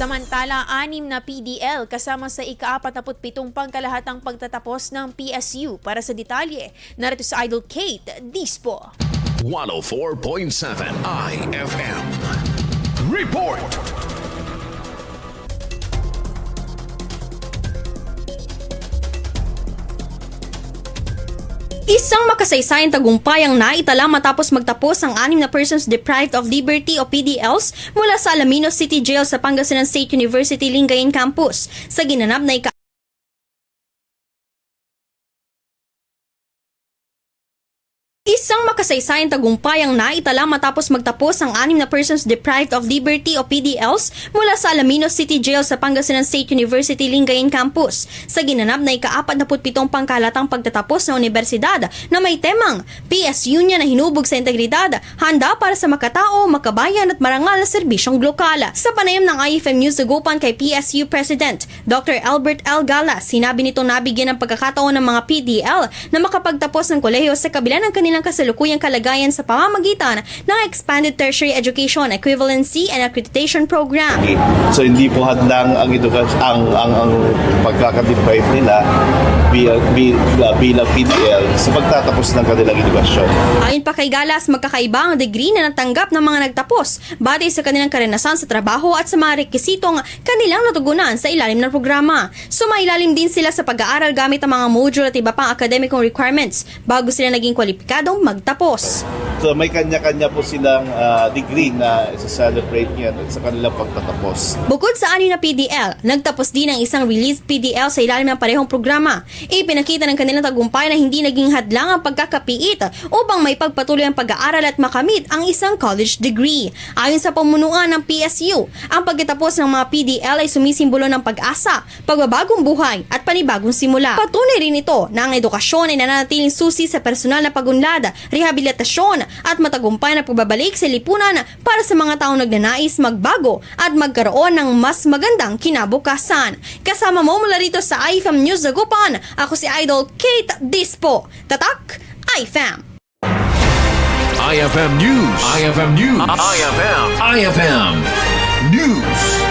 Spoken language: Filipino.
Samantala, 6 na PDL kasama sa ika-47 pangkalahatang pagtatapos ng PSU. Para sa detalye, narito sa Idol Kate Dispo. 104.7 IFM Report. Isang makasaysayang tagumpay ang naitala matapos magtapos ang 6 na persons deprived of liberty o PDLs mula sa Alaminos City Jail sa Pangasinan State University Lingayen Campus sa ginanap na Isang makasaysayang tagumpay ang naitala matapos magtapos ang 6 na persons deprived of liberty o PDLs mula sa Alaminos City Jail sa Pangasinan State University Lingayen Campus sa ginanap na ika-47 pangkalatang pagtatapos ng universidad na may temang PSU niya na hinubog sa integridad, handa para sa makatao, makabayan at marangal na serbisyong lokal. Sa panayam ng IFM News Dagupan kay PSU President Dr. Albert L. Galas, sinabi nito nabigyan ng pagkakataon ng mga PDL na makapagtapos ng kolehiyo sa kabila ng kanilang kasalukuyang kalagayan sa pamamagitan ng Expanded Tertiary Education Equivalency and Accreditation Program. So hindi po hadlang ang edukasyon ang pagkaka-deprive nila bilang PDL sa pagtatapos ng kanilang edukasyon. Ayon pa kay Galas, magkakaiba ang degree na natanggap ng mga nagtapos batay sa kanilang karanasan sa trabaho at sa mga rekisitong kanilang natugunan sa ilalim ng programa. Sumailalim din sila sa pag-aaral gamit ang mga module at iba pang akademikong requirements bago sila naging kwalipikadong magtapos. So may kanya-kanya po silang degree na isa-celebrate niyan sa kanilang pagtatapos. Bukod sa 6 na PDL, nagtapos din ang isang released PDL sa ilalim ng parehong programa. Ipinakita ng kanilang tagumpay na hindi naging hadlang ang pagkakapiit upang may pagpatuloy ang pag-aaral at makamit ang isang college degree. Ayon sa pamunuan ng PSU, ang pagkatapos ng mga PDL ay sumisimbolo ng pag-asa, pagbabagong buhay at panibagong simula. Patunay rin ito na ang edukasyon ay nananatiling susi sa personal na pagunlad, rehabilitasyon at matagumpay na pagbabalik sa lipunan para sa mga taong nagnanais magbago at magkaroon ng mas magandang kinabukasan. Kasama mo mula rito sa IFM News Dagupan, ako si Idol Kate Dispo. Tatak, IFM! IFM News. IFM News. IFM News.